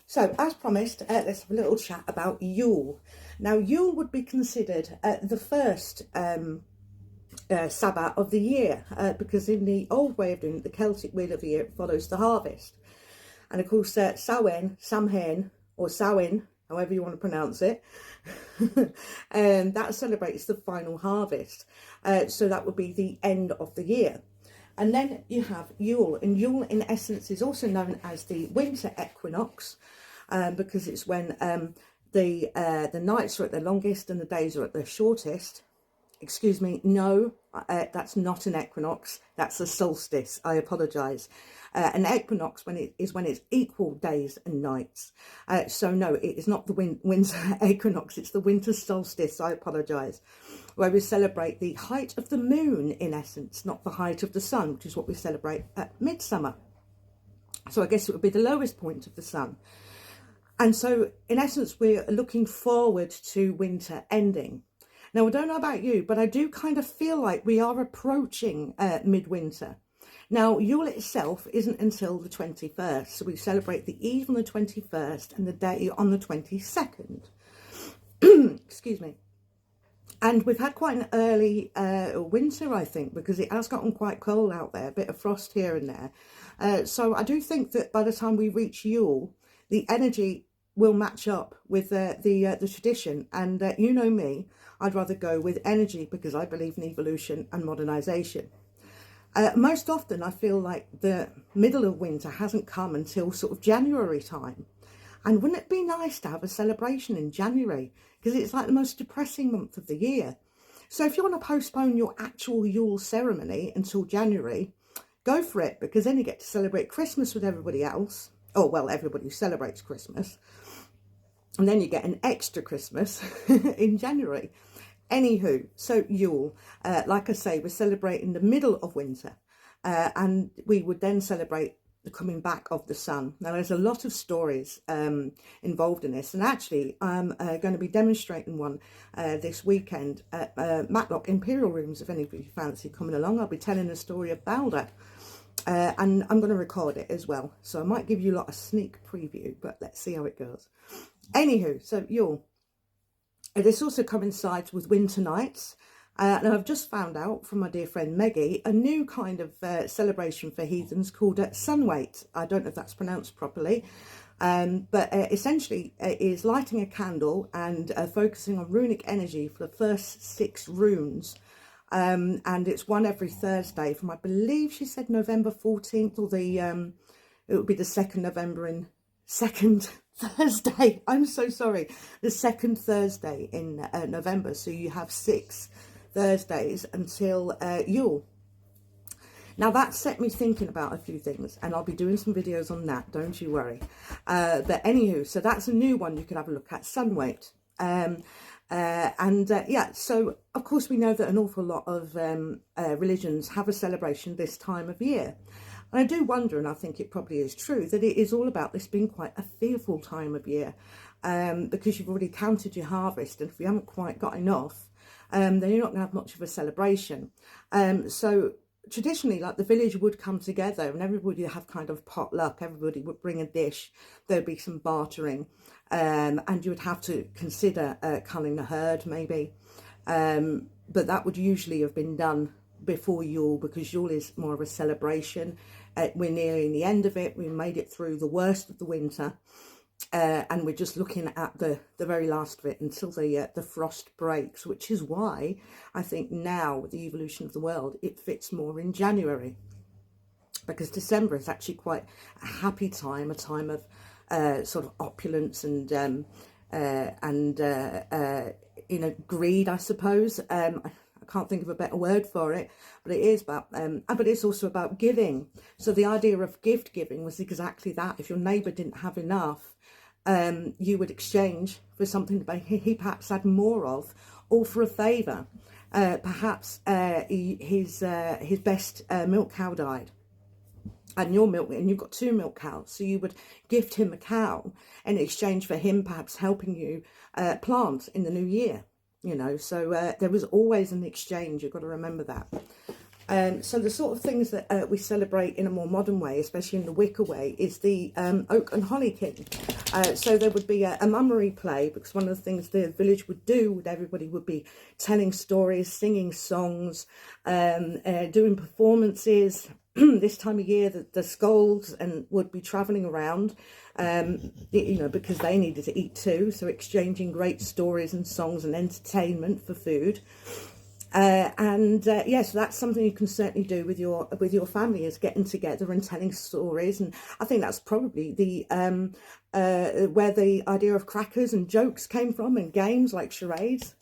So, as promised, let's have a little chat about Yule. Now, Yule would be considered the first Sabbat of the year because in the old way of doing it, the Celtic wheel of the year, it follows the harvest. And of course, Samhain, or Samhain, however you want to pronounce it, that celebrates the final harvest. So that would be the end of the year. And then you have Yule, and Yule in essence is also known as the winter equinox because it's when the nights are at their longest and the days are at their shortest. Excuse me, no, that's not an equinox, that's a solstice, I apologise. An equinox is when it's equal days and nights. So no, it is not the winter equinox, it's the winter solstice, I apologise. Where we celebrate the height of the moon in essence, not the height of the sun, which is what we celebrate at midsummer. So I guess it would be the lowest point of the sun. And so in essence, we're looking forward to winter ending. Now, I don't know about you, but I do kind of feel like we are approaching midwinter. Now, Yule itself isn't until the 21st, so we celebrate the eve on the 21st and the day on the 22nd. Excuse me. And we've had quite an early winter, I think, because it has gotten quite cold out there, a bit of frost here and there. So I do think that by the time we reach Yule, the energy will match up with the tradition. And you know me, I'd rather go with energy because I believe in evolution and modernisation. Most often I feel like the middle of winter hasn't come until sort of January time. And wouldn't it be nice to have a celebration in January? Because it's like the most depressing month of the year. So if you want to postpone your actual Yule ceremony until January, go for it, because then you get to celebrate Christmas with everybody else. Oh, well, everybody who celebrates Christmas. And then you get an extra Christmas in January. Anywho, so Yule, like I say, we're celebrating the middle of winter. And we would then celebrate the coming back of the sun. Now, there's a lot of stories involved in this, and actually I'm going to be demonstrating one this weekend at Matlock Imperial Rooms. If anybody fancy coming along, I'll be telling the story of Balder, and I'm going to record it as well, so I might give you a lot of sneak preview, but let's see how it goes. Anywho, so Yule, this also coincides with winter nights. And I've just found out from my dear friend Meggie a new kind of celebration for heathens called Sunwait. I don't know if that's pronounced properly, but essentially it is lighting a candle and focusing on runic energy for the first 6 runes. And it's one every Thursday from, I believe she said November 14th, or it would be the 2nd November in second Thursday. I'm so sorry. The second Thursday in November. So you have 6 Thursdays until Yule. Now that set me thinking about a few things, and I'll be doing some videos on that, don't you worry. But anywho, so that's a new one you can have a look at, Sunwait. Yeah, so of course we know that an awful lot of religions have a celebration this time of year. And I do wonder, and I think it probably is true, that it is all about this being quite a fearful time of year, because you've already counted your harvest, and if you haven't quite got enough, then you're not going to have much of a celebration. So traditionally, like, the village would come together and everybody would have kind of potluck. Everybody would bring a dish. There'd be some bartering, and you would have to consider culling the herd maybe. But that would usually have been done before Yule, because Yule is more of a celebration. We're nearing the end of it. We made it through the worst of the winter. And we're just looking at the very last of it until the frost breaks, which is why I think now, with the evolution of the world, it fits more in January, because December is actually quite a happy time, a time of sort of opulence and greed, I suppose. I can't think of a better word for it, but it is about but it's also about giving. So the idea of gift giving was exactly that. If your neighbour didn't have enough, you would exchange for something that he perhaps had more of, or for a favour. Perhaps his best milk cow died, and you've got 2 milk cows, so you would gift him a cow in exchange for him perhaps helping you plant in the new year. You know, so there was always an exchange. You've got to remember that. So the sort of things that we celebrate in a more modern way, especially in the Wicker way, is the Oak and Holly King. So there would be a mummery play, because one of the things the village would do with everybody would be telling stories, singing songs, doing performances. This time of year, the scolds and would be travelling around, you know, because they needed to eat too. So exchanging great stories and songs and entertainment for food. Yes, that's something you can certainly do with your family, is getting together and telling stories. And I think that's probably the where the idea of crackers and jokes came from, and games like charades.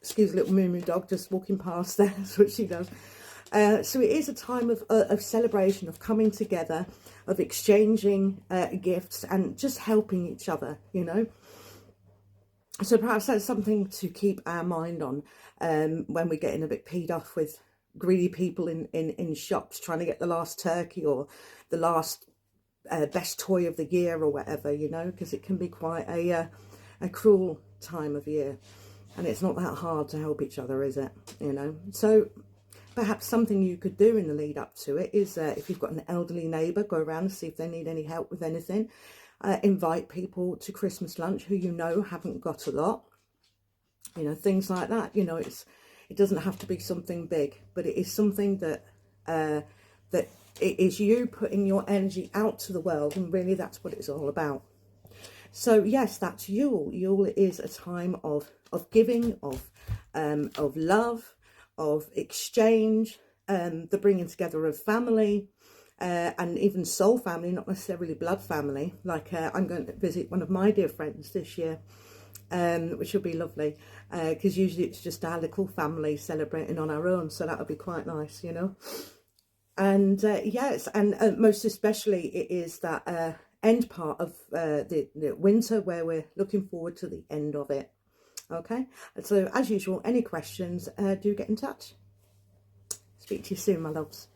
Excuse the little moo moo dog just walking past there. That's what she does. So it is a time of celebration, of coming together, of exchanging gifts and just helping each other, you know. So perhaps that's something to keep our mind on when we're getting a bit peed off with greedy people in shops trying to get the last turkey or the last best toy of the year or whatever, you know, because it can be quite a cruel time of year, and it's not that hard to help each other, is it? You know, so perhaps something you could do in the lead up to it is if you've got an elderly neighbour, go around and see if they need any help with anything. Invite people to Christmas lunch who you know haven't got a lot, you know, things like that. You know, it doesn't have to be something big, but it is something that that it is you putting your energy out to the world, and really that's what it's all about. So yes, that's Yule. Yule is a time of giving, of love, of exchange, the bringing together of family. And even soul family, not necessarily blood family. Like I'm going to visit one of my dear friends this year, which will be lovely, because usually it's just our little family celebrating on our own, so that would be quite nice, you know. And yes, and most especially it is that end part of the winter, where we're looking forward to the end of it. Okay, so as usual, any questions, do get in touch. Speak to you soon, my loves.